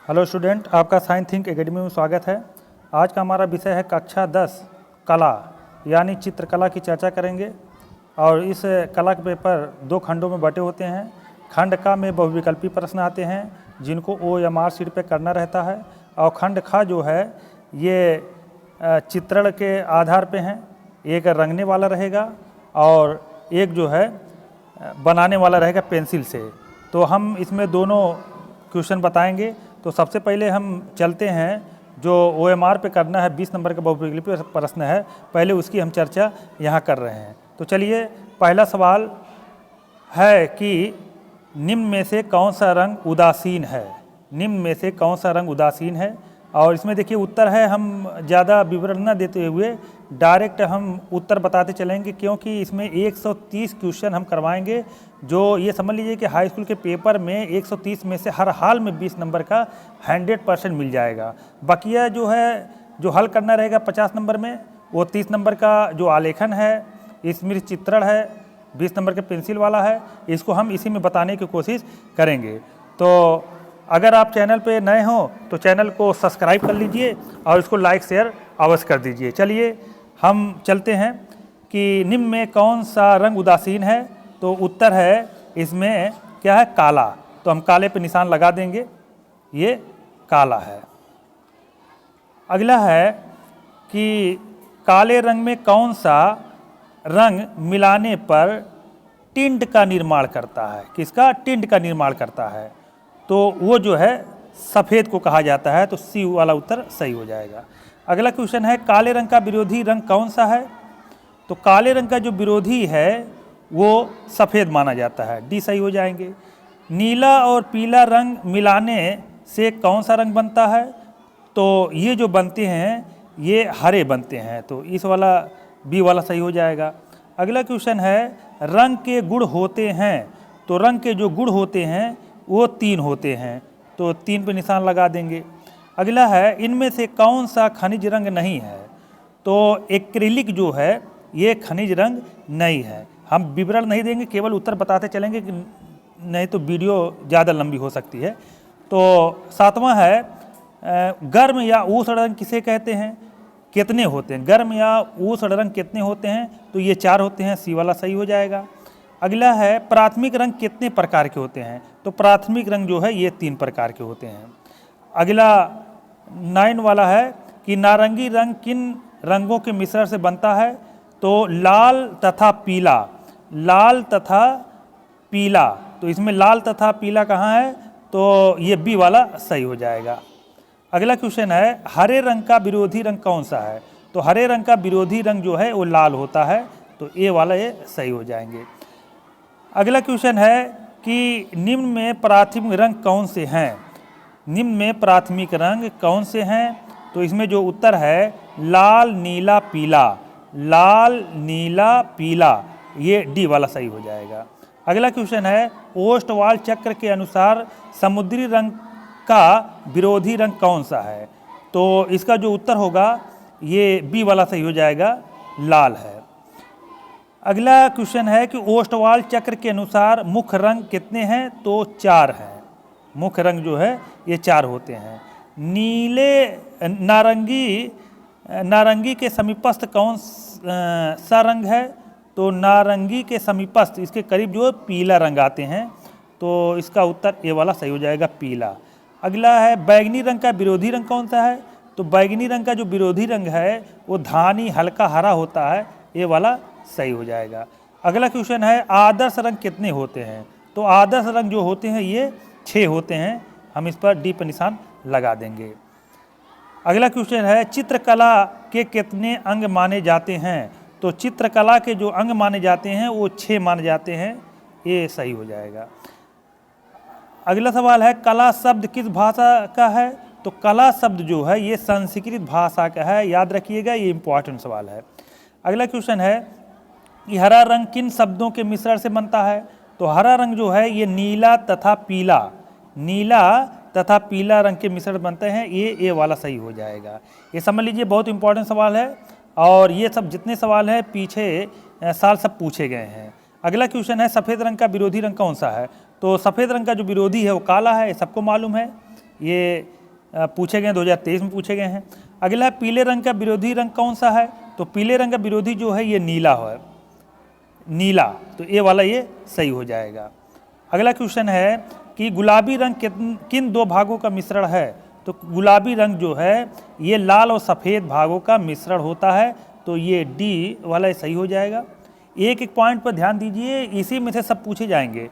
Hello student, आपका science think academy में स्वागत है। आज का हमारा विषय है कक्षा 10 कला यानी चित्रकला की चर्चा करेंगे। और इस कला के पेपर 2 खंडों में बटे होते हैं। खंड का में बहुविकल्पी प्रश्न आते हैं जिनको OMR शीट पे करना रहता है, और खंड खा जो है ये चित्रण के आधार पे हैं। एक रंगने वाला रहेगा और एक जो है बनाने वाला रहेगा पेंसिल से। तो हम इसमें दोनों क्वेश्चन बताएंगे। तो सबसे पहले हम चलते हैं जो OMR पे करना है, 20 नंबर का बहुविकल्पी प्रश्न है, पहले उसकी हम चर्चा यहाँ कर रहे हैं। तो चलिए, पहला सवाल है कि निम्न में से कौन सा रंग उदासीन है। निम्न में से कौन सा रंग उदासीन है। और इसमें देखिए उत्तर है, हम ज़्यादा विवरण न देते हुए डायरेक्ट हम उत्तर बताते चलेंगे, क्योंकि इसमें 130 क्वेश्चन हम करवाएंगे। जो ये समझ लीजिए कि हाई स्कूल के पेपर में 130 में से हर हाल में 20 नंबर का 100% मिल जाएगा। बकिया जो है जो हल करना रहेगा 50 नंबर में, वो 30 नंबर का जो आलेखन है, स्मृति चित्रण है, 20 नंबर के पेंसिल वाला है, इसको हम इसी में बताने की कोशिश करेंगे। तो अगर आप चैनल पे नए हो तो चैनल को सब्सक्राइब कर लीजिए और इसको लाइक शेयर अवश्य कर दीजिए। चलिए हम चलते हैं कि निम्न में कौन सा रंग उदासीन है। तो उत्तर है इसमें क्या है, काला। तो हम काले पे निशान लगा देंगे, ये काला है। अगला है कि काले रंग में कौन सा रंग मिलाने पर टिंट का निर्माण करता है। किसका? टिंट का निर्माण करता है। तो वो जो है सफ़ेद को कहा जाता है। तो सी वाला उत्तर सही हो जाएगा। अगला क्वेश्चन है, काले रंग का विरोधी रंग कौन सा है। तो काले रंग का जो विरोधी है वो सफ़ेद माना जाता है, डी सही हो जाएंगे। नीला और पीला रंग मिलाने से कौन सा रंग बनता है। तो ये जो बनते हैं ये हरे बनते हैं, तो इस वाला बी वाला सही हो जाएगा। अगला क्वेश्चन है, रंग के गुण होते हैं। तो रंग के जो गुण होते हैं वो 3 होते हैं, तो 3 पे निशान लगा देंगे। अगला है, इनमें से कौन सा खनिज रंग नहीं है। तो एक्रिलिक जो है ये खनिज रंग नहीं है। हम विवरण नहीं देंगे, केवल उत्तर बताते चलेंगे कि नहीं तो वीडियो ज़्यादा लंबी हो सकती है। तो 7वां है, गर्म या उष्ण रंग किसे कहते हैं, कितने होते हैं। गर्म या उष्ण रंग कितने होते हैं। तो ये 4 होते हैं, सी वाला सही हो जाएगा। अगला है, प्राथमिक रंग कितने प्रकार के होते हैं। तो प्राथमिक रंग जो है ये 3 प्रकार के होते हैं। अगला 9 वाला है कि नारंगी रंग किन रंगों के मिश्रण से बनता है। तो लाल तथा पीला, लाल तथा पीला। तो इसमें लाल तथा पीला कहाँ है, तो ये बी वाला सही हो जाएगा। अगला क्वेश्चन है, हरे रंग का विरोधी रंग कौन सा है। तो हरे रंग का विरोधी रंग जो है वो लाल होता है, तो ए वाला ये सही हो जाएंगे। अगला क्वेश्चन है कि निम्न में प्राथमिक रंग कौन से हैं। निम्न में प्राथमिक रंग कौन से हैं। तो इसमें जो उत्तर है लाल नीला पीला, लाल नीला पीला, ये डी वाला सही हो जाएगा। अगला क्वेश्चन है, ओस्टवाल चक्र के अनुसार समुद्री रंग का विरोधी रंग कौन सा है। तो इसका जो उत्तर होगा ये बी वाला सही हो जाएगा, लाल है। अगला क्वेश्चन है कि ओस्टवाल चक्र के अनुसार मुख्य रंग कितने हैं। तो 4 हैं। मुख्य रंग जो है ये 4 होते हैं। नीले नारंगी के समीपस्थ कौन सा रंग है। तो नारंगी के समीपस्थ इसके करीब जो पीला रंग आते हैं, तो इसका उत्तर ए वाला सही हो जाएगा, पीला। अगला है, बैगनी रंग का विरोधी रंग कौन सा है। तो बैगनी रंग का जो विरोधी रंग है वो धानी हल्का हरा होता है, ए वाला सही हो जाएगा। अगला क्वेश्चन है, आदर्श रंग कितने होते हैं। तो आदर्श रंग जो होते हैं ये 6 होते हैं, हम इस पर डी पर निशान लगा देंगे। अगला क्वेश्चन है, चित्रकला के कितने अंग माने जाते हैं। तो चित्रकला के जो अंग माने जाते हैं वो 6 माने जाते हैं, ये सही हो जाएगा। अगला सवाल है, कला शब्द किस भाषा का है। तो कला शब्द जो है ये संस्कृत भाषा का है, याद रखिएगा, ये इंपॉर्टेंट सवाल है। अगला क्वेश्चन है कि हरा रंग किन शब्दों के मिश्रण से बनता है। तो हरा रंग जो है ये नीला तथा पीला, नीला तथा पीला रंग के मिश्रण बनते हैं, ये ए वाला सही हो जाएगा। ये समझ लीजिए बहुत इंपॉर्टेंट सवाल है, और ये सब जितने सवाल हैं पीछे साल सब पूछे गए हैं। अगला क्वेश्चन है, सफ़ेद रंग का विरोधी रंग कौन सा है। तो सफ़ेद रंग का जो विरोधी है वो काला है, सबको मालूम है। ये पूछे गए हैं, 2023 में पूछे गए हैं। अगला है पीले रंग का विरोधी रंग कौन सा है? तो पीले रंग का विरोधी जो है ये नीला है, नीला, तो ये वाला ये सही हो जाएगा। अगला क्वेश्चन है कि गुलाबी रंग किन दो भागों का मिश्रण है? तो गुलाबी रंग जो है ये लाल और सफ़ेद भागों का मिश्रण होता है, तो ये डी वाला सही हो जाएगा। एक एक पॉइंट पर ध्यान दीजिए, इसी में से सब पूछे जाएंगे।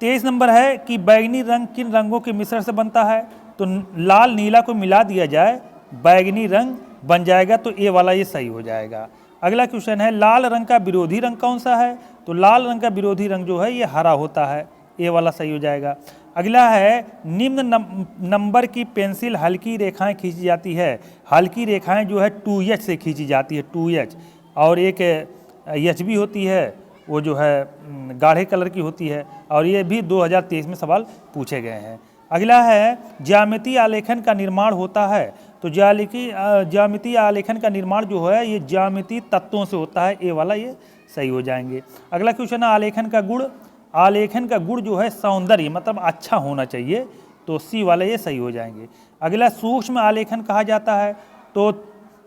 23 नंबर है कि बैगनी रंग किन रंगों के मिश्रण से बनता है? तो लाल नीला को मिला दिया जाए, बैगनी रंग बन जाएगा, तो ये वाला ये सही हो जाएगा। अगला क्वेश्चन है लाल रंग का विरोधी रंग कौन सा है? तो लाल रंग का विरोधी रंग जो है ये हरा होता है, ये वाला सही हो जाएगा। अगला है निम्न नंबर की पेंसिल हल्की रेखाएं खींची जाती है। हल्की रेखाएं जो है 2H से खींची जाती है, 2H, और एक एच भी होती है, वो जो है गाढ़े कलर की होती है, और ये भी 2023 में सवाल पूछे गए हैं। अगला है ज्यामितीय आलेखन का निर्माण होता है। तो ज्यामितीय आलेखन का निर्माण जो है ये ज्यामितीय तत्वों से होता है, ये वाला ये सही हो जाएंगे। अगला क्वेश्चन है आलेखन का गुण। आलेखन का गुण जो है सौंदर्य, मतलब अच्छा होना चाहिए, तो सी वाले ये सही हो जाएंगे। अगला सूक्ष्म आलेखन कहा जाता है। तो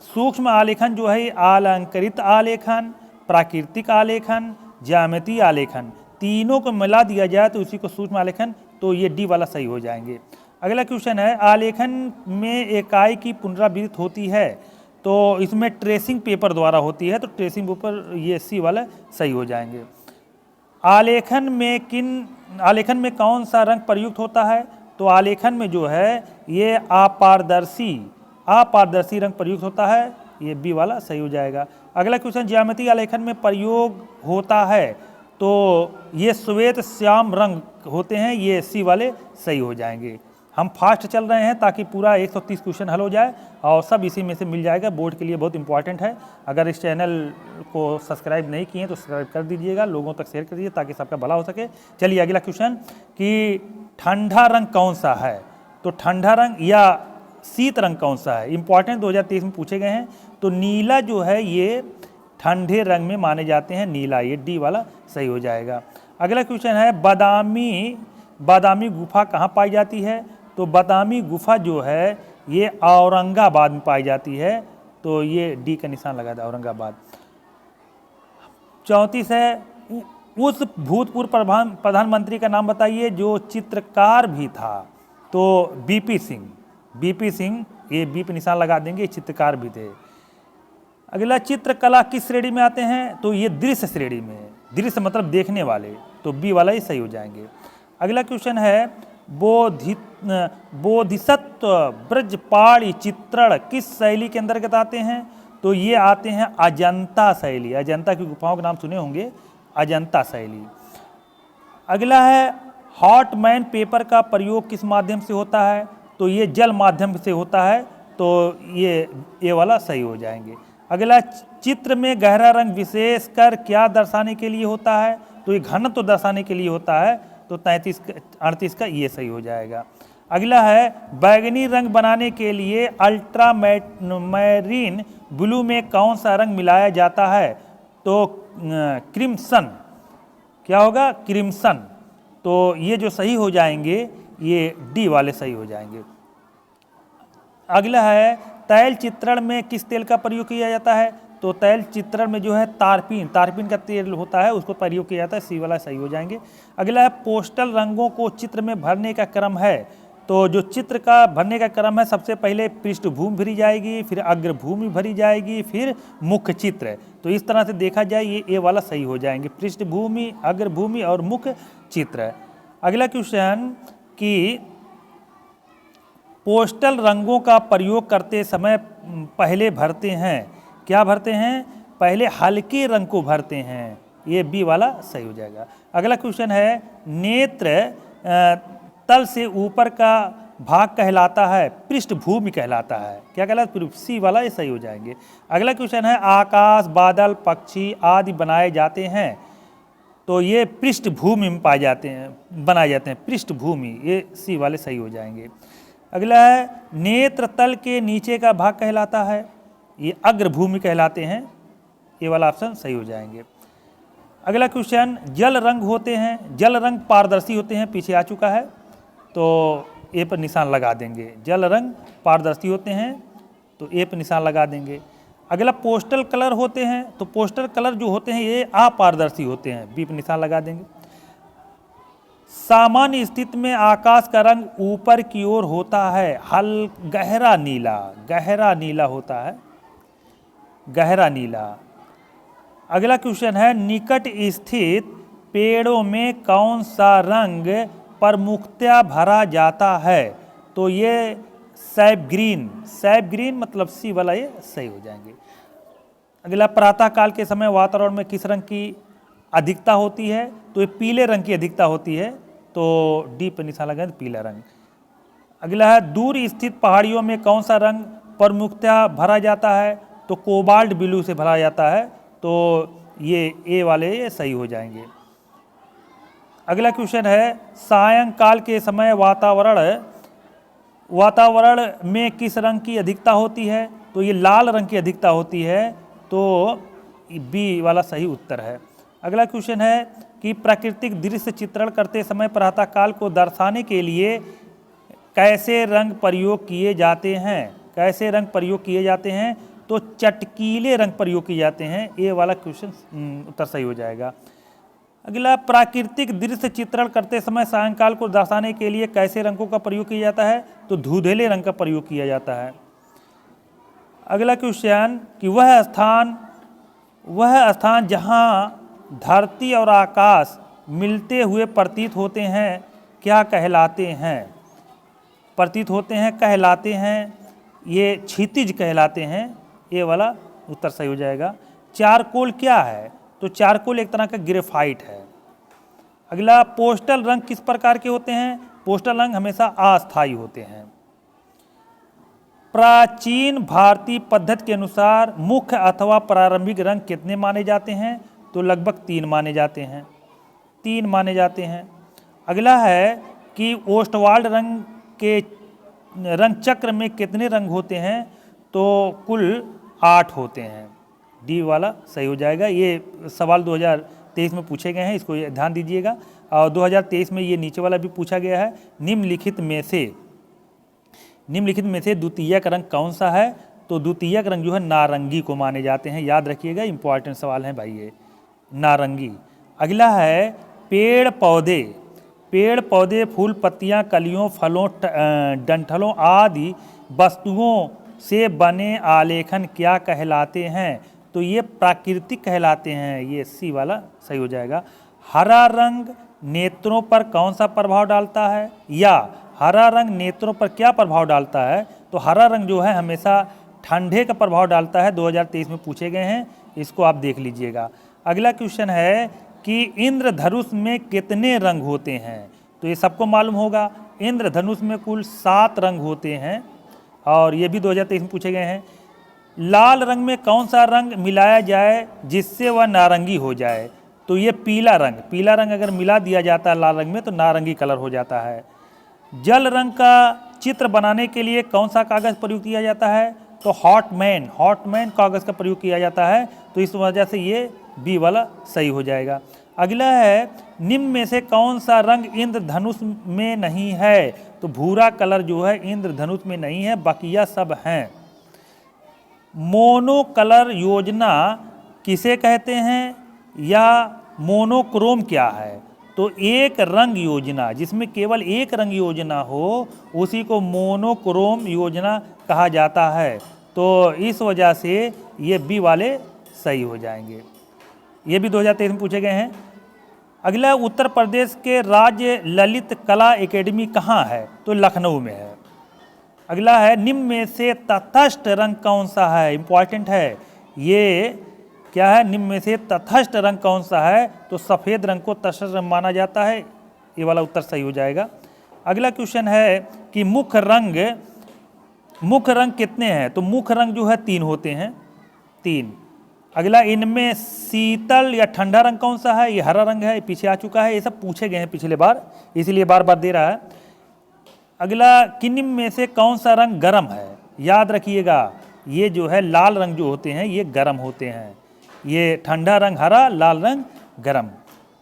सूक्ष्म आलेखन जो है अलंकृत आलेखन, प्राकृतिक आलेखन, ज्यामितीय आलेखन, तीनों को मिला दिया जाए तो उसी को सूक्ष्म आलेखन, तो ये डी वाला सही हो जाएंगे। अगला क्वेश्चन है आलेखन में इकाई की पुनरावृत्ति होती है। तो इसमें ट्रेसिंग पेपर द्वारा होती है, तो ट्रेसिंग पेपर ये सी वाला सही हो जाएंगे। आलेखन में कौन सा रंग प्रयुक्त होता है? तो आलेखन में जो है ये अपारदर्शी रंग प्रयुक्त होता है, ये बी वाला सही हो जाएगा। अगला क्वेश्चन ज्यामितीय आलेखन में प्रयोग होता है, तो ये श्वेत श्याम रंग होते हैं, ये सी वाले सही हो जाएंगे। हम फास्ट चल रहे हैं ताकि पूरा 130 क्वेश्चन हल हो जाए, और सब इसी में से मिल जाएगा, बोर्ड के लिए बहुत इंपॉर्टेंट है। अगर इस चैनल को सब्सक्राइब नहीं किए तो सब्सक्राइब कर दीजिएगा, लोगों तक शेयर कर दीजिए ताकि सबका भला हो सके। चलिए अगला क्वेश्चन कि ठंडा रंग कौन सा है? तो ठंडा रंग या शीत रंग कौन सा है? इंपॉर्टेंट 2023 में पूछे गए हैं। तो नीला जो है ये ठंडे रंग में माने जाते हैं, नीला, ये डी वाला सही हो जाएगा। अगला क्वेश्चन है बादामी गुफा कहाँ पाई जाती है? तो बादामी गुफा जो है ये औरंगाबाद में पाई जाती है, तो ये डी का निशान लगा था, औरंगाबाद। 34 है उस भूतपूर्व प्रधानमंत्री का नाम बताइए जो चित्रकार भी था। तो बीपी सिंह, ये बी पे निशान लगा देंगे, चित्रकार भी थे। अगला चित्रकला किस श्रेणी में आते हैं? तो ये दृश्य श्रेणी में, दृश्य मतलब देखने वाले, तो बी वाला ही सही हो जाएंगे। अगला क्वेश्चन है बोधिसत्व ब्रजपाणी चित्रण किस शैली के अंतर्गत आते हैं? तो ये आते हैं अजंता शैली, अजंता की गुफाओं का नाम सुने होंगे, अजंता शैली। अगला है हॉटमैन पेपर का प्रयोग किस माध्यम से होता है? तो ये जल माध्यम से होता है, तो ये वाला सही हो जाएंगे। अगला चित्र में गहरा रंग विशेषकर क्या दर्शाने के लिए होता है? तो ये घनत्व तो दर्शाने के लिए होता है, तो 38 का ये सही हो जाएगा। अगला है बैगनी रंग बनाने के लिए अल्ट्रामैरीन ब्लू में कौन सा रंग मिलाया जाता है? तो क्रिम्सन, क्या होगा? क्रिम्सन, तो ये जो सही हो जाएंगे ये डी वाले सही हो जाएंगे। अगला है तैल चित्रण में किस तेल का प्रयोग किया जाता है? तो तैल चित्रण में जो है तारपीन का तेल होता है, उसको प्रयोग किया जाता है, सी वाला सही हो जाएंगे। अगला है पोस्टल रंगों को चित्र में भरने का क्रम है। तो जो चित्र का भरने का क्रम है, सबसे पहले पृष्ठभूमि भरी जाएगी, फिर अग्रभूमि भरी जाएगी, फिर मुख्य चित्र। तो इस तरह से देखा जाए ये वाला सही हो जाएंगे, पृष्ठभूमि, अग्रभूमि और मुख्य चित्र। अगला क्वेश्चन कि पोस्टल रंगों का प्रयोग करते समय पहले भरते हैं, क्या भरते हैं? पहले हल्के रंग को भरते हैं, ये बी वाला सही हो जाएगा। अगला क्वेश्चन है नेत्र तल से ऊपर का भाग कहलाता है, पृष्ठभूमि कहलाता है, क्या कहलाता है? सी वाला ये सही हो जाएंगे। अगला क्वेश्चन है आकाश, बादल, पक्षी आदि बनाए जाते हैं, तो ये पृष्ठभूमि में पाए जाते हैं, बनाए जाते हैं, पृष्ठभूमि, ये सी वाले सही हो जाएंगे। अगला है नेत्र तल के नीचे का भाग कहलाता है, ये अग्रभूमि कहलाते हैं, ये वाला ऑप्शन सही हो जाएंगे। अगला क्वेश्चन जल रंग होते हैं, जल रंग पारदर्शी होते हैं, पीछे आ चुका है, तो ए पर निशान लगा देंगे। जल रंग पारदर्शी होते हैं तो ए पर निशान लगा देंगे। अगला पोस्टल कलर होते हैं, तो पोस्टल कलर जो होते हैं ये अपारदर्शी होते हैं, बी पर निशान लगा देंगे। सामान्य स्थिति में आकाश का रंग ऊपर की ओर होता है, गहरा नीला होता है, गहरा नीला। अगला क्वेश्चन है, निकट स्थित पेड़ों में कौन सा रंग प्रमुखतया भरा जाता है? तो ये सैप ग्रीन मतलब सी वाला ये सही हो जाएंगे। अगला, प्रातः काल के समय वातावरण में किस रंग की अधिकता होती है? तो ये पीले रंग की अधिकता होती है, तो डी पर निशान लगाएं, पीला रंग। अगला है, दूर स्थित पहाड़ियों में कौन सा रंग प्रमुखतया भरा जाता है? तो कोबाल्ट ब्लू से भरा जाता है, तो ये ए वाले ये सही हो जाएंगे। अगला क्वेश्चन है, सायंकाल के समय वातावरण में किस रंग की अधिकता होती है? तो ये लाल रंग की अधिकता होती है, तो बी वाला सही उत्तर है। अगला क्वेश्चन है कि प्राकृतिक दृश्य चित्रण करते समय प्रातः काल को दर्शाने के लिए कैसे रंग प्रयोग किए जाते हैं? तो चटकीले रंग प्रयोग किए जाते हैं, ए वाला क्वेश्चन उत्तर सही हो जाएगा। अगला, प्राकृतिक दृश्य चित्रण करते समय सायंकाल को दर्शाने के लिए कैसे रंगों का प्रयोग किया जाता है? तो धुंधले रंग का प्रयोग किया जाता है। अगला क्वेश्चन कि वह स्थान जहां धरती और आकाश मिलते हुए प्रतीत होते हैं क्या कहलाते हैं? कहलाते हैं ये क्षितिज कहलाते हैं, ये वाला उत्तर सही हो जाएगा। चारकोल क्या है? तो चारकोल एक तरह का ग्रेफाइट है। अगला, पोस्टल रंग किस प्रकार के होते हैं? पोस्टल रंग हमेशा अस्थायी होते हैं। प्राचीन भारतीय पद्धति के अनुसार मुख्य अथवा प्रारंभिक रंग कितने माने जाते हैं? तो लगभग 3 माने जाते हैं। अगला है कि ओस्टवाल्ड रंग के रंग चक्र में कितने रंग होते हैं? तो कुल 8 होते हैं, डी वाला सही हो जाएगा। ये सवाल 2023 में पूछे गए हैं, इसको ध्यान दीजिएगा। और 2023 में ये नीचे वाला भी पूछा गया है, निम्नलिखित में से द्वितीयक रंग कौन सा है? तो द्वितीयक रंग जो है नारंगी को माने जाते हैं, याद रखिएगा, इंपॉर्टेंट सवाल है भाई ये, नारंगी। अगला है, पेड़ पौधे फूल पत्तियां कलियों फलों डंठलों आदि वस्तुओं से बने आलेखन क्या कहलाते हैं? तो ये प्राकृतिक कहलाते हैं, ये सी वाला सही हो जाएगा। हरा रंग नेत्रों पर कौन सा प्रभाव डालता है? या हरा रंग नेत्रों पर क्या प्रभाव डालता है? तो हरा रंग जो है हमेशा ठंडे का प्रभाव डालता है, 2023 में पूछे गए हैं, इसको आप देख लीजिएगा। अगला क्वेश्चन है कि इंद्रधनुष में कितने रंग होते हैं? तो ये सबको मालूम होगा, इंद्रधनुष में कुल 7 रंग होते हैं, और ये भी 2023 में पूछे गए हैं। लाल रंग में कौन सा रंग मिलाया जाए जिससे वह नारंगी हो जाए? तो ये पीला रंग अगर मिला दिया जाता है लाल रंग में तो नारंगी कलर हो जाता है। जल रंग का चित्र बनाने के लिए कौन सा कागज़ प्रयोग किया जाता है? तो हॉटमैन कागज़ का प्रयोग किया जाता है, तो इस वजह से ये बी वाला सही हो जाएगा। अगला है, निम्न में से कौन सा रंग इंद्रधनुष में नहीं है? तो भूरा कलर जो है इंद्रधनुष में नहीं है, बाकिया सब हैं। मोनो कलर योजना किसे कहते हैं या मोनोक्रोम क्या है? तो एक रंग योजना, जिसमें केवल एक रंग योजना हो, उसी को मोनोक्रोम योजना कहा जाता है, तो इस वजह से ये बी वाले सही हो जाएंगे। ये भी 2023 में पूछे गए हैं। अगला, उत्तर प्रदेश के राज्य ललित कला एकेडमी कहाँ है? तो लखनऊ में है। अगला है, निम्न में से तटस्थ रंग कौन सा है? इंपॉर्टेंट है ये, क्या है? निम्न में से तटस्थ रंग कौन सा है? तो सफ़ेद रंग को तटस्थ रंग माना जाता है, ये वाला उत्तर सही हो जाएगा। अगला क्वेश्चन है कि मुख्य रंग कितने हैं? तो मुख्य रंग जो है 3 होते हैं, 3। अगला, इनमें शीतल या ठंडा रंग कौन सा है? ये हरा रंग है, पीछे आ चुका है, ये सब पूछे गए हैं पिछले बार, इसीलिए बार बार दे रहा है। अगला, किन में से कौन सा रंग गर्म है? याद रखिएगा, ये जो है लाल रंग जो होते हैं ये गर्म होते हैं, ये ठंडा रंग हरा, लाल रंग गर्म।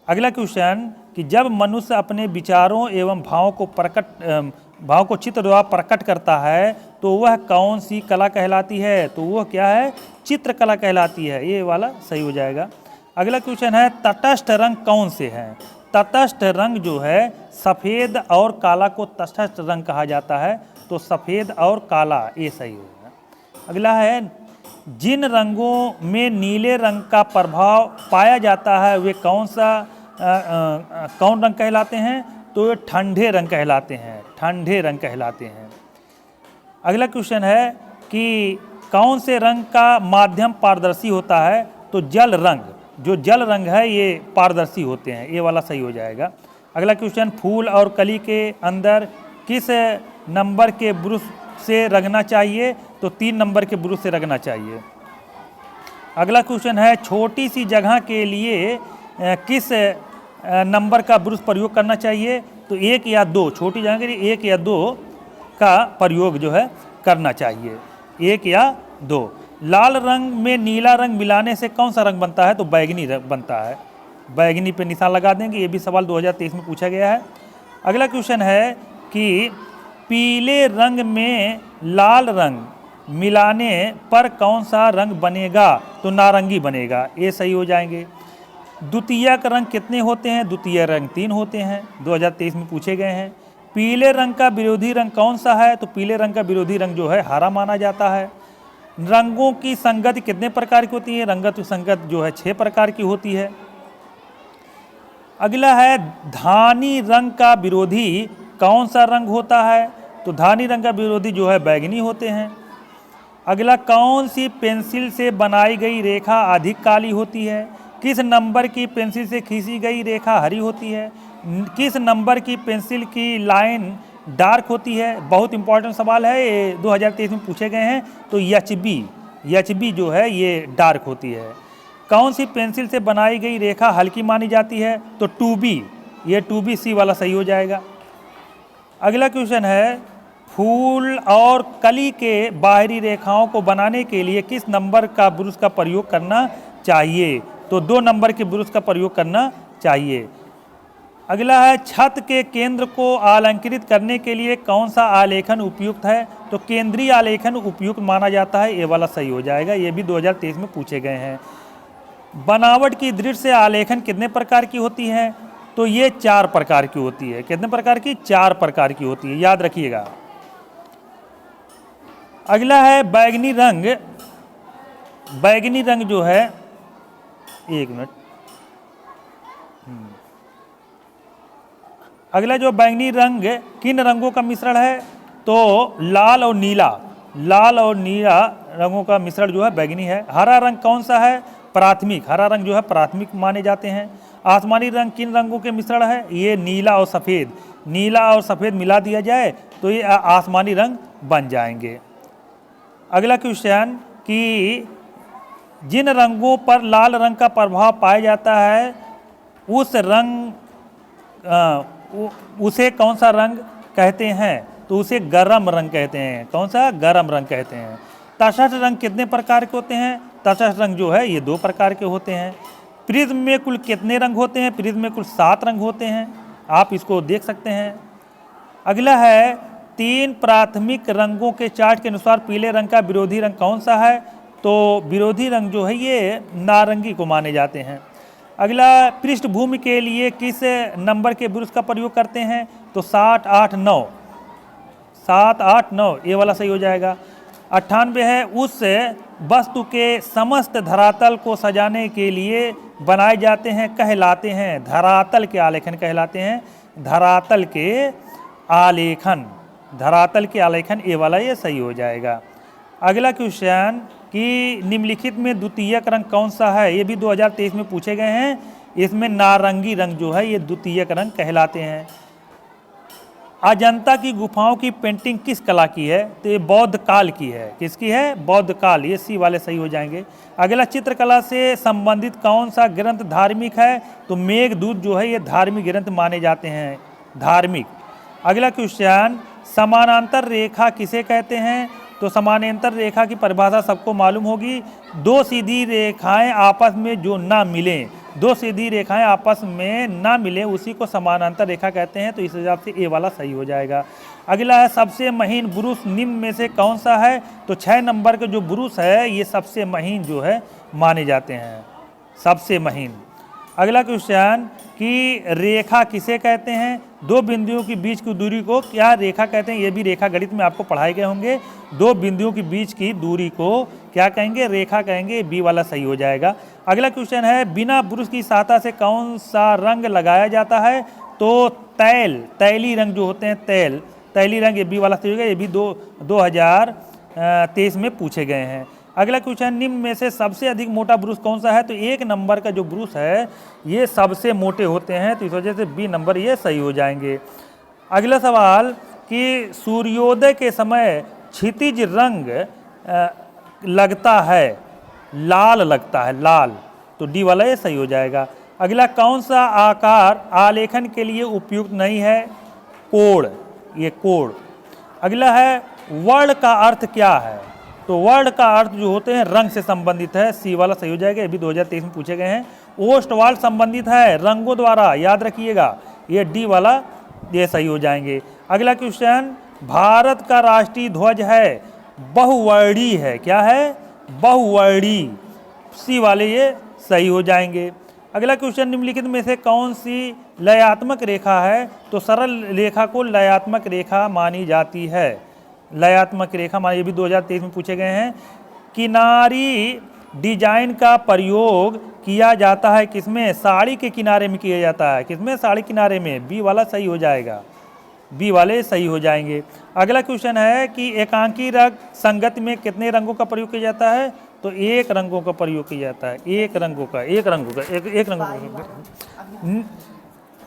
अगला क्वेश्चन कि जब मनुष्य अपने विचारों एवं भाव को चित्र द्वारा प्रकट करता है तो वह कौन सी कला कहलाती है? तो वह क्या है? चित्रकला कहलाती है। ये वाला सही हो जाएगा। अगला क्वेश्चन है तटस्थ रंग कौन से हैं? तटस्थ रंग जो है सफ़ेद और काला को तटस्थ रंग कहा जाता है, तो सफ़ेद और काला ये सही होगा। अगला है जिन रंगों में नीले रंग का प्रभाव पाया जाता है वे कौन रंग कहलाते हैं? तो ये ठंडे रंग कहलाते हैं, ठंडे रंग कहलाते हैं। अगला क्वेश्चन है कि कौन से रंग का माध्यम पारदर्शी होता है? तो जल रंग, जो जल रंग है ये पारदर्शी होते हैं, ये वाला सही हो जाएगा। अगला क्वेश्चन फूल और कली के अंदर किस नंबर के ब्रश से रगना चाहिए? तो 3 नंबर के ब्रश से रगना चाहिए। अगला क्वेश्चन है छोटी सी जगह के लिए किस नंबर का ब्रश प्रयोग करना चाहिए? तो 1 या 2, छोटी जगह के लिए 1 या 2 का प्रयोग जो है करना चाहिए, 1 या 2। लाल रंग में नीला रंग मिलाने से कौन सा रंग बनता है? तो बैगनी रंग बनता है। बैगनी पे निशान लगा देंगे, ये भी सवाल 2023 में पूछा गया है। अगला क्वेश्चन है कि पीले रंग में लाल रंग मिलाने पर कौन सा रंग बनेगा? तो नारंगी बनेगा, ये सही हो जाएंगे। द्वितीयक रंग कितने होते हैं? द्वितीय रंग 3 होते हैं, 2023 में पूछे गए हैं। पीले रंग का विरोधी रंग कौन सा है? तो पीले रंग का विरोधी रंग जो है हरा माना जाता है। रंगों की संगति कितने प्रकार की होती है? रंगत संगत जो है 6 प्रकार की होती है। अगला है धानी रंग का विरोधी कौन सा रंग होता है? तो धानी रंग का विरोधी जो है बैगनी होते हैं। अगला कौन सी पेंसिल से बनाई गई रेखा अधिक काली होती है? किस नंबर की पेंसिल से खींची गई रेखा हरी होती है? किस नंबर की पेंसिल की लाइन डार्क होती है? बहुत इंपॉर्टेंट सवाल है, ये 2023 में पूछे गए हैं। तो एचबी जो है ये डार्क होती है। कौन सी पेंसिल से बनाई गई रेखा हल्की मानी जाती है? तो 2B, ये 2B सी वाला सही हो जाएगा। अगला क्वेश्चन है फूल और कली के बाहरी रेखाओं को बनाने के लिए किस नंबर का ब्रश का प्रयोग करना चाहिए? तो 2 नंबर के ब्रश का प्रयोग करना चाहिए। अगला है छत के केंद्र को आलंकृत करने के लिए कौन सा आलेखन उपयुक्त है? तो केंद्रीय आलेखन उपयुक्त माना जाता है, ये वाला सही हो जाएगा। ये भी 2023 में पूछे गए हैं। बनावट की दृष्टि से आलेखन कितने प्रकार की होती है? तो ये 4 प्रकार की होती है। कितने प्रकार की? 4 प्रकार की होती है, याद रखिएगा। अगला है बैगनी रंग। बैगनी रंग जो है, एक मिनट, अगला जो बैगनी रंग किन रंगों का मिश्रण है? तो लाल और नीला रंगों का मिश्रण जो है बैगनी है। हरा रंग कौन सा है? प्राथमिक, हरा रंग जो है प्राथमिक माने जाते हैं। आसमानी रंग किन रंगों के मिश्रण है? ये नीला और सफ़ेद, नीला और सफ़ेद मिला दिया जाए तो ये आसमानी रंग बन जाएंगे। अगला क्वेश्चन कि जिन रंगों पर लाल रंग का प्रभाव पाया जाता है उसे कौन सा रंग कहते हैं? तो उसे गरम रंग कहते हैं। कौन सा? गरम रंग कहते हैं। तटस्थ रंग कितने प्रकार के होते हैं? तटस्थ रंग जो है ये 2 प्रकार के होते हैं। प्रिज्म में कुल कितने रंग होते हैं? प्रिज्म में कुल 7 रंग होते हैं, आप इसको देख सकते हैं। अगला है 3 प्राथमिक रंगों के चार्ट के अनुसार पीले रंग का विरोधी रंग कौन सा है? तो विरोधी रंग जो है ये नारंगी को माने जाते हैं। अगला पृष्ठभूमि के लिए किस नंबर के ब्रश का प्रयोग करते हैं? तो 7, 8, 9, 7, 8, 9 ये वाला सही हो जाएगा। 98 है उस वस्तु के समस्त धरातल को सजाने के लिए बनाए जाते हैं कहलाते हैं। धरातल के आलेखन कहलाते हैं। धरातल के आलेखन ये वाला ये सही हो जाएगा। अगला क्वेश्चन कि निम्नलिखित में द्वितीयक रंग कौन सा है? ये भी 2023 में पूछे गए हैं। इसमें नारंगी रंग जो है ये द्वितीयक रंग कहलाते हैं। अजंता की गुफाओं की पेंटिंग किस कला की है? तो ये बौद्ध काल की है। किसकी है? बौद्ध काल, ये सी वाले सही हो जाएंगे। अगला चित्रकला से संबंधित कौन सा ग्रंथ धार्मिक है? तो मेघदूत जो है ये धार्मिक ग्रंथ माने जाते हैं, धार्मिक। अगला क्वेश्चन समानांतर रेखा किसे कहते हैं? तो समानांतर रेखा की परिभाषा सबको मालूम होगी। 2 सीधी रेखाएं आपस में जो ना मिलें दो सीधी रेखाएं आपस में ना मिले उसी को समानांतर रेखा कहते हैं, तो इस हिसाब से ए वाला सही हो जाएगा। अगला है सबसे महीन ब्रुश निम्न में से कौन सा है, तो 6 नंबर के जो ब्रुश है ये सबसे महीन जो है माने जाते हैं, सबसे महीन। अगला क्वेश्चन कि रेखा किसे कहते हैं, दो बिंदुओं के बीच की दूरी को क्या रेखा कहते हैं, ये भी रेखा गणित में आपको पढ़ाए गए होंगे। दो बिंदुओं के बीच की दूरी को क्या कहेंगे, रेखा कहेंगे, बी वाला सही हो जाएगा। अगला क्वेश्चन है बिना ब्रुश की सहायता से कौन सा रंग लगाया जाता है, तो तैली रंग जो होते हैं तैली रंग, ये बी वाला सही होगा, ये भी 2023 में पूछे गए हैं। अगला क्वेश्चन निम्न में से सबसे अधिक मोटा ब्रुश कौन सा है, तो 1 नंबर का जो ब्रुश है ये सबसे मोटे होते हैं, तो इस वजह से बी नंबर ये सही हो जाएंगे। अगला सवाल कि सूर्योदय के समय क्षितिज रंग लगता है, लाल लगता है, लाल, तो डी वाला ये सही हो जाएगा। अगला कौन सा आकार आलेखन के लिए उपयुक्त नहीं है, कोण, ये कोण। अगला है वर्ण का अर्थ क्या है, तो वर्ण का अर्थ जो होते हैं रंग से संबंधित है, सी वाला सही हो जाएगा, ये भी 2023 में पूछे गए हैं। ओष्ठवाल संबंधित है रंगों द्वारा, याद रखिएगा, ये डी वाला ये सही हो जाएंगे। अगला क्वेश्चन भारत का राष्ट्रीय ध्वज है बहुवर्णी है, क्या है, बहुवर्णी, सी वाले ये सही हो जाएंगे। अगला क्वेश्चन निम्नलिखित में से कौन सी लयात्मक रेखा है, तो सरल रेखा को लयात्मक रेखा मानी जाती है, लयात्मक रेखा मानी, ये भी 2023 में पूछे गए हैं। किनारी डिजाइन का प्रयोग किया जाता है किसमें, साड़ी के किनारे में किया जाता है, किसमें, साड़ी किनारे में, बी वाला सही हो जाएगा, बी वाले सही हो जाएंगे। अगला क्वेश्चन है कि एकांकी रंग संगति में कितने रंगों का प्रयोग किया जाता है, तो एक रंगों का प्रयोग किया जाता है, एक रंगों का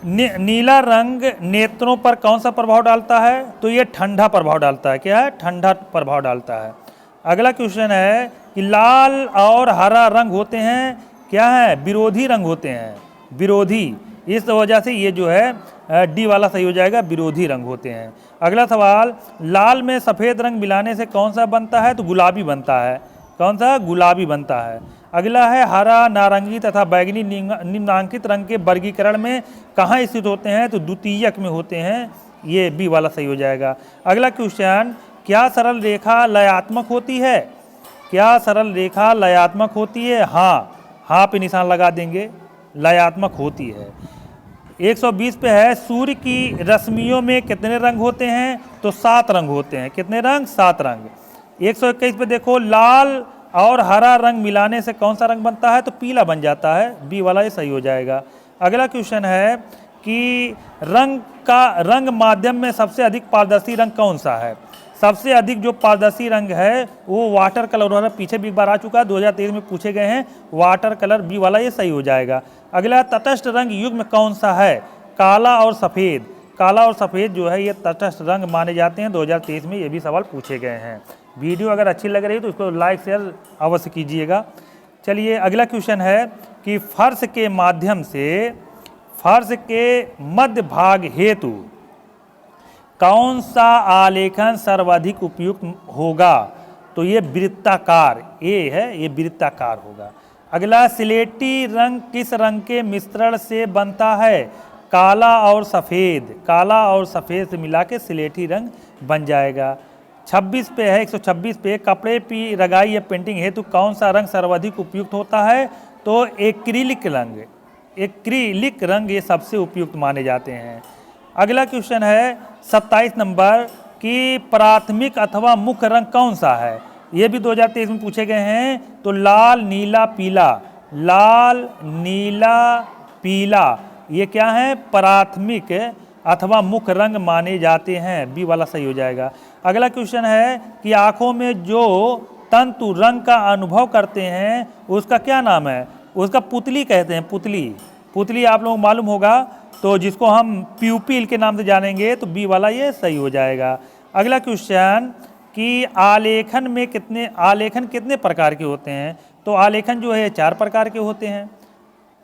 नीला रंग नेत्रों पर कौन सा प्रभाव डालता है, तो ये ठंडा प्रभाव डालता है, क्या है, ठंडा प्रभाव डालता है। अगला क्वेश्चन है कि लाल और हरा रंग होते हैं, क्या है, विरोधी रंग होते हैं, विरोधी, इस वजह से ये जो है डी वाला सही हो जाएगा, विरोधी रंग होते हैं। अगला सवाल लाल में सफ़ेद रंग मिलाने से कौन सा बनता है, तो गुलाबी बनता है, कौन सा, गुलाबी बनता है। अगला है हरा, नारंगी तथा बैगनी निम्नांकित रंग के वर्गीकरण में कहाँ स्थित होते हैं, तो द्वितीयक में होते हैं, ये बी वाला सही हो जाएगा। अगला क्वेश्चन क्या सरल रेखा लयात्मक होती है, क्या सरल रेखा लयात्मक होती है, हाँ पे निशान लगा देंगे, लयात्मक होती है। 120 पे है सूर्य की रश्मियों में कितने रंग होते हैं, तो 7 रंग होते हैं, कितने रंग, 7 रंग। 121 पे देखो लाल और हरा रंग मिलाने से कौन सा रंग बनता है, तो पीला बन जाता है, बी वाला ये सही हो जाएगा। अगला क्वेश्चन है कि रंग माध्यम में सबसे अधिक पारदर्शी रंग कौन सा है, सबसे अधिक जो पारदर्शी रंग है वो वाटर कलर वाला, पीछे भी एक बार आ चुका है, 2023 में पूछे गए हैं, वाटर कलर, बी वाला ये सही हो जाएगा। अगला तटस्थ रंग युग्म कौन सा है, काला और सफ़ेद, काला और सफ़ेद जो है ये तटस्थ रंग माने जाते हैं, 2023 में ये भी सवाल पूछे गए हैं। वीडियो अगर अच्छी लग रही है तो इसको लाइक शेयर अवश्य कीजिएगा। चलिए अगला क्वेश्चन है कि फर्श के माध्यम से फर्श के मध्य भाग हेतु कौन सा आलेखन सर्वाधिक उपयुक्त होगा, तो ये वृत्ताकार, ये है, ये वृत्ताकार होगा। अगला सिलेटी रंग किस रंग के मिश्रण से बनता है, काला और सफ़ेद, काला और सफ़ेद से मिला के सिलेटी रंग बन जाएगा। 26 पे है, 126 पे कपड़े की रंगाई या पेंटिंग हेतु कौन सा रंग सर्वाधिक उपयुक्त होता है, तो एक्रिलिक रंग, एक्रिलिक रंग ये सबसे उपयुक्त माने जाते हैं। अगला क्वेश्चन है 27 नंबर कि प्राथमिक अथवा मुख्य रंग कौन सा है, ये भी 2023 में पूछे गए हैं, तो लाल नीला पीला, लाल नीला पीला ये क्या है, प्राथमिक अथवा मुख्य रंग माने जाते हैं, बी वाला सही हो जाएगा। अगला क्वेश्चन है कि आँखों में जो तंतु रंग का अनुभव करते हैं उसका क्या नाम है, उसका पुतली कहते हैं, पुतली, पुतली आप लोगों को मालूम होगा, तो जिसको हम प्यूपिल के नाम से जानेंगे, तो बी वाला ये सही हो जाएगा। अगला क्वेश्चन कि आलेखन कितने प्रकार के होते हैं, तो आलेखन जो है 4 प्रकार के होते हैं।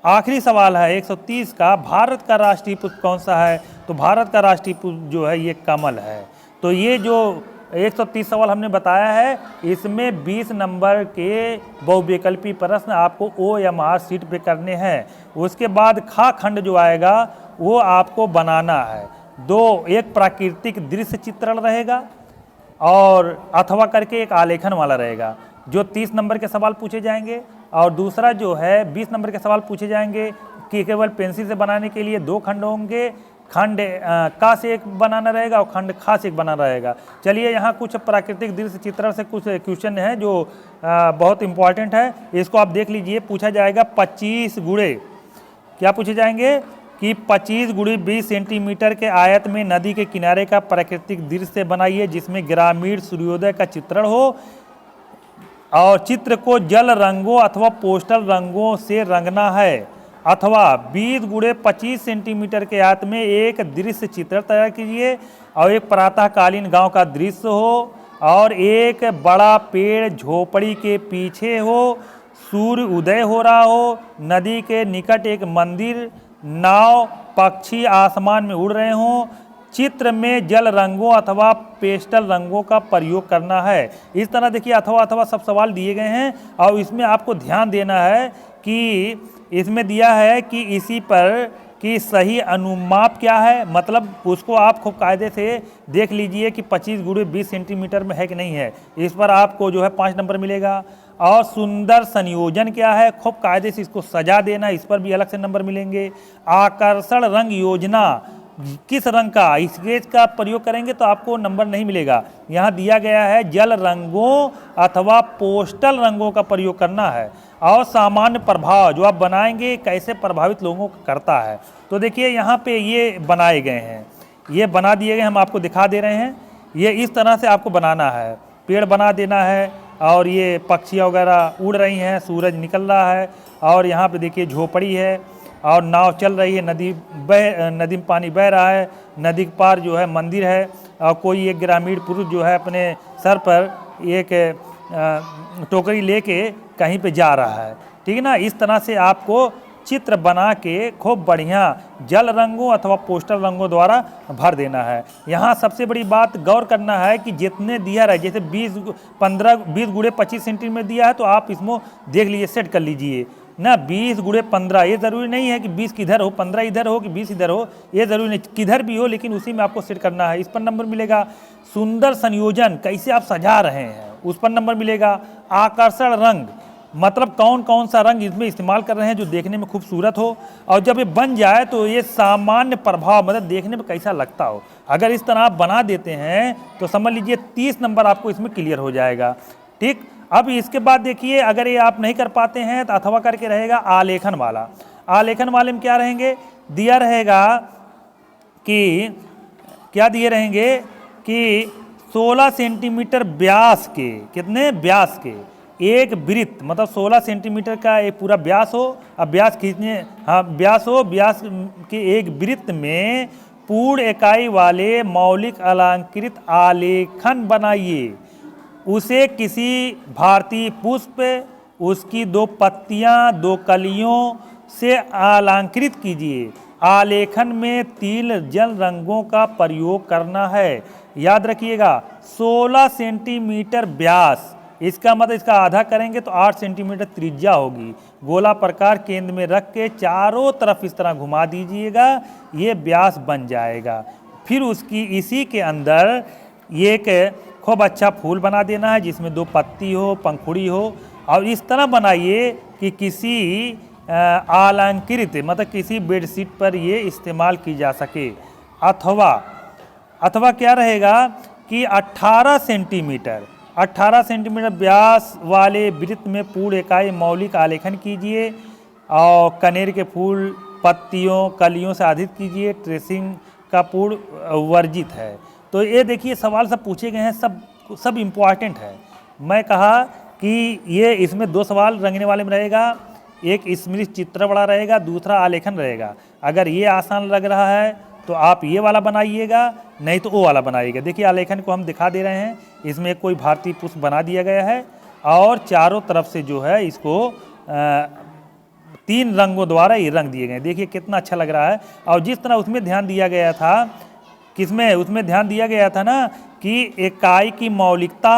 आखिरी सवाल है 130 का, भारत का राष्ट्रीय पुष्प कौन सा है, तो भारत का राष्ट्रीय पुष्प जो है ये कमल है। तो ये जो 130 सवाल हमने बताया है, इसमें 20 नंबर के बहुविकल्पी प्रश्न आपको OMR शीट पे करने हैं। उसके बाद खा खंड जो आएगा वो आपको बनाना है। एक प्राकृतिक दृश्य चित्रण रहेगा और अथवा करके एक आलेखन वाला रहेगा, जो 30 नंबर के सवाल पूछे जाएंगे। और दूसरा जो है 20 नंबर के सवाल पूछे जाएंगे कि केवल पेंसिल से बनाने के लिए 2 खंड होंगे, खंड का से एक बनाना रहेगा और खंड खा से एक बनाना रहेगा। चलिए यहाँ कुछ प्राकृतिक दृश्य चित्रण से कुछ क्वेश्चन है जो बहुत इंपॉर्टेंट है, इसको आप देख लीजिए। पूछा जाएगा 25 गुणे, क्या पूछे जाएंगे कि 25 गुणे 20 सेंटीमीटर के आयत में नदी के किनारे का प्राकृतिक दृश्य बनाइए जिसमें ग्रामीण सूर्योदय का चित्रण हो, और चित्र को जल रंगों अथवा पोस्टल रंगों से रंगना है, अथवा 20 गुणे 25 सेंटीमीटर के आयत में एक दृश्य चित्र तैयार कीजिए और एक प्रातःकालीन गांव का दृश्य हो और एक बड़ा पेड़ झोपड़ी के पीछे हो, सूर्य उदय हो रहा हो, नदी के निकट एक मंदिर, नाव, पक्षी आसमान में उड़ रहे हों, चित्र में जल रंगों अथवा पेस्टल रंगों का प्रयोग करना है। इस तरह देखिए अथवा सब सवाल दिए गए हैं और इसमें आपको ध्यान देना है कि इसमें दिया है कि इसी पर कि सही अनुमाप क्या है, मतलब उसको आप खूब कायदे से देख लीजिए कि 25 गुणे 20 सेंटीमीटर में है कि नहीं है। इस पर आपको जो है 5 नंबर मिलेगा। और सुंदर संयोजन क्या है, खूब कायदे से इसको सजा देना, इस पर भी अलग से नंबर मिलेंगे। आकर्षण रंग योजना, किस रंग का स्केच का प्रयोग करेंगे तो आपको नंबर नहीं मिलेगा। यहाँ दिया गया है जल रंगों अथवा पोस्टल रंगों का प्रयोग करना है। और सामान्य प्रभाव जो आप बनाएंगे कैसे प्रभावित लोगों को करता है, तो देखिए यहाँ पे ये बनाए गए हैं, ये बना दिए गए, हम आपको दिखा दे रहे हैं। ये इस तरह से आपको बनाना है, पेड़ बना देना है और ये पक्षियाँ वगैरह उड़ रही हैं, सूरज निकल रहा है और यहाँ पे देखिए झोपड़ी है और नाव चल रही है, नदी में पानी बह रहा है, नदी के पार जो है मंदिर है और कोई एक ग्रामीण पुरुष जो है अपने सर पर एक टोकरी लेके कहीं पे जा रहा है, ठीक है ना। इस तरह से आपको चित्र बना के खूब बढ़िया जल रंगों अथवा पोस्टल रंगों द्वारा भर देना है। यहाँ सबसे बड़ी बात गौर करना है कि जितने दिया रहे, जैसे 20 गुणे 25 सेंटीमीटर दिया है तो आप इसमें देख लीजिए, सेट कर लीजिए ना। 20 गुणे 15, ये ज़रूरी नहीं है कि 20 किधर हो, 15 इधर हो कि 20 इधर हो, ये ज़रूरी नहीं, किधर भी हो लेकिन उसी में आपको सेट करना है, इस पर नंबर मिलेगा। सुंदर संयोजन, कैसे आप सजा रहे हैं, उस पर नंबर मिलेगा। आकर्षण रंग, मतलब कौन कौन सा रंग इसमें इस्तेमाल कर रहे हैं जो देखने में खूबसूरत हो, और जब ये बन जाए तो ये सामान्य प्रभाव, मतलब देखने में कैसा लगता हो। अगर इस तरह आप बना देते हैं तो समझ लीजिए 30 नंबर आपको इसमें क्लियर हो जाएगा, ठीक। अब इसके बाद देखिए अगर ये आप नहीं कर पाते हैं तो अथवा करके रहेगा आलेखन वाला। आलेखन वाले में क्या रहेंगे, दिया रहेगा कि क्या दिए रहेंगे कि 16 सेंटीमीटर व्यास के, कितने व्यास के एक वृत्त, मतलब 16 सेंटीमीटर का एक पूरा व्यास हो, अब व्यास खींचने, हाँ व्यास हो, व्यास के एक वृत्त में पूर्ण इकाई वाले मौलिक अलंकृत आलेखन बनाइए। उसे किसी भारतीय पुष्प, उसकी 2 पत्तियां, 2 कलियों से अलंकृत कीजिए। आलेखन में 3 जल रंगों का प्रयोग करना है। याद रखिएगा 16 सेंटीमीटर व्यास, इसका मतलब इसका आधा करेंगे तो 8 सेंटीमीटर त्रिज्या होगी। गोला प्रकार केंद्र में रख के चारों तरफ इस तरह घुमा दीजिएगा, ये व्यास बन जाएगा। फिर उसकी इसी के अंदर एक खूब अच्छा फूल बना देना है जिसमें 2 पत्ती हो, पंखुड़ी हो, और इस तरह बनाइए कि किसी अलंकृत, मतलब किसी बेडशीट पर ये इस्तेमाल की जा सके। अथवा क्या रहेगा कि 18 सेंटीमीटर व्यास वाले वृत्त में पूर्ण इकाई मौलिक आलेखन कीजिए और कनेर के फूल, पत्तियों, कलियों से अधिक कीजिए। ट्रेसिंग का पूर्ण वर्जित है। तो ये देखिए सवाल सब पूछे गए हैं, सब इम्पॉर्टेंट है। मैं कहा कि ये इसमें 2 सवाल रंगने वाले में रहेगा, एक स्मृति चित्र बड़ा रहेगा, दूसरा आलेखन रहेगा। अगर ये आसान लग रहा है तो आप ये वाला बनाइएगा, नहीं तो वो वाला बनाइएगा। देखिए आलेखन को हम दिखा दे रहे हैं, इसमें कोई भारतीय पुष्प बना दिया गया है और चारों तरफ से जो है इसको 3 रंगों द्वारा ये रंग दिए गए। देखिए कितना अच्छा लग रहा है। और जिस तरह उसमें ध्यान दिया गया था किसमें, उसमें ध्यान दिया गया था ना कि इकाई की मौलिकता,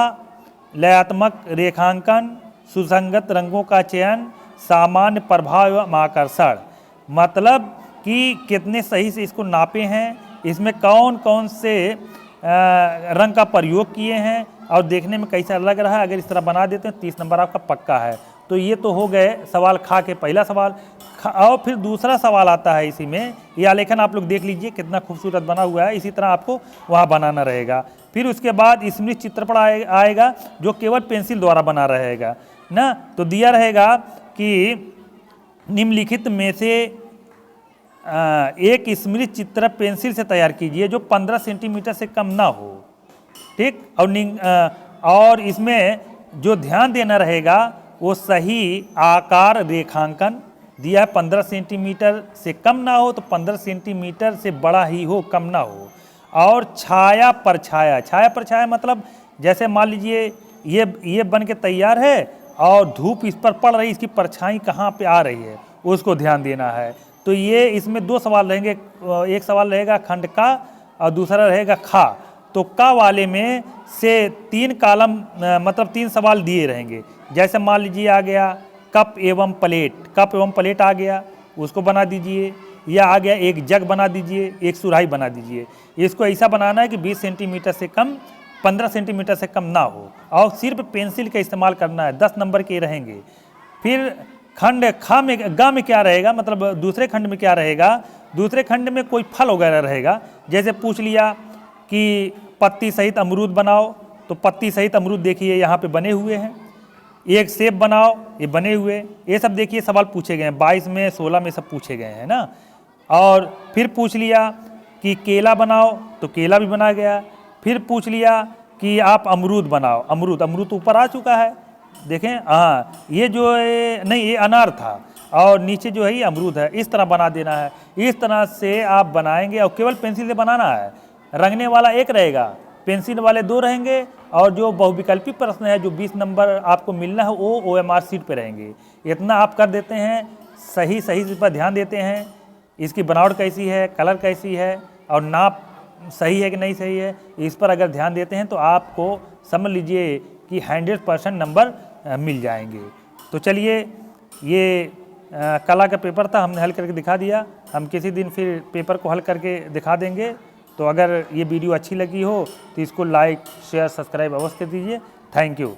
लयात्मक रेखांकन, सुसंगत रंगों का चयन, सामान्य प्रभाव एवं आकर्षण। मतलब कि कितने सही से इसको नापे हैं, इसमें कौन कौन से रंग का प्रयोग किए हैं और देखने में कैसा लग रहा है। अगर इस तरह बना देते हैं 30 नंबर आपका पक्का है। तो ये तो हो गए सवाल खा के पहला सवाल। और फिर दूसरा सवाल आता है इसी में, यह आलेखन आप लोग देख लीजिए कितना खूबसूरत बना हुआ है, इसी तरह आपको वहाँ बनाना रहेगा। फिर उसके बाद स्मृति चित्रपट आएगा जो केवल पेंसिल द्वारा बना रहेगा ना। तो दिया रहेगा कि निम्नलिखित में से एक स्मृति चित्र पेंसिल से तैयार कीजिए जो 15 सेंटीमीटर से कम ना हो, ठीक। और इसमें जो ध्यान देना रहेगा वो सही आकार रेखांकन दिया है। 15 सेंटीमीटर से कम ना हो तो 15 सेंटीमीटर से बड़ा ही हो, कम ना हो। और छाया परछाया, छाया परछाया मतलब जैसे मान लीजिए ये बन के तैयार है और धूप इस पर पड़ रही, इसकी परछाई कहाँ पे आ रही है उसको ध्यान देना है। तो ये इसमें 2 सवाल रहेंगे, एक सवाल रहेगा खंड का और दूसरा रहेगा खा। तो का वाले में से 3 कॉलम मतलब 3 सवाल दिए रहेंगे। जैसे मान लीजिए आ गया कप एवं प्लेट, कप एवं प्लेट आ गया, उसको बना दीजिए। या आ गया एक जग बना दीजिए, एक सुराही बना दीजिए। इसको ऐसा बनाना है कि 20 सेंटीमीटर से कम, 15 सेंटीमीटर से कम ना हो और सिर्फ पेंसिल का इस्तेमाल करना है। 10 नंबर के रहेंगे। फिर खंड खा में गा में क्या रहेगा, मतलब दूसरे खंड में क्या रहेगा, दूसरे खंड में कोई फल वगैरह रहेगा। जैसे पूछ लिया कि पत्ती सहित अमरूद बनाओ, तो पत्ती सहित अमरूद देखिए यहाँ पे बने हुए हैं। एक सेब बनाओ, ये बने हुए, ये सब देखिए सवाल पूछे गए हैं। 22 में 16 में सब पूछे गए हैं ना। और फिर पूछ लिया कि केला बनाओ, तो केला भी बना गया। फिर पूछ लिया कि आप अमरूद बनाओ, अमरूद, अमरूद ऊपर आ चुका है देखें। हाँ, ये जो नहीं, ये अनार था और नीचे जो है ये अमरूद है। इस तरह बना देना है। इस तरह से आप बनाएंगे और केवल पेंसिल से बनाना है। रंगने वाला एक रहेगा, पेंसिल वाले 2 रहेंगे और जो बहुविकल्पी प्रश्न है जो 20 नंबर आपको मिलना है वो OMR सीट पे रहेंगे। इतना आप कर देते हैं, सही इस पर ध्यान देते हैं, इसकी बनावट कैसी है, कलर कैसी है और नाप सही है कि नहीं सही है, इस पर अगर ध्यान देते हैं तो आपको समझ लीजिए कि 100% नंबर मिल जाएंगे। तो चलिए, ये कला का पेपर था, हमने हल करके दिखा दिया। हम किसी दिन फिर पेपर को हल करके दिखा देंगे। तो अगर ये वीडियो अच्छी लगी हो तो इसको लाइक, शेयर, सब्सक्राइब अवश्य कर दीजिए। Thank you.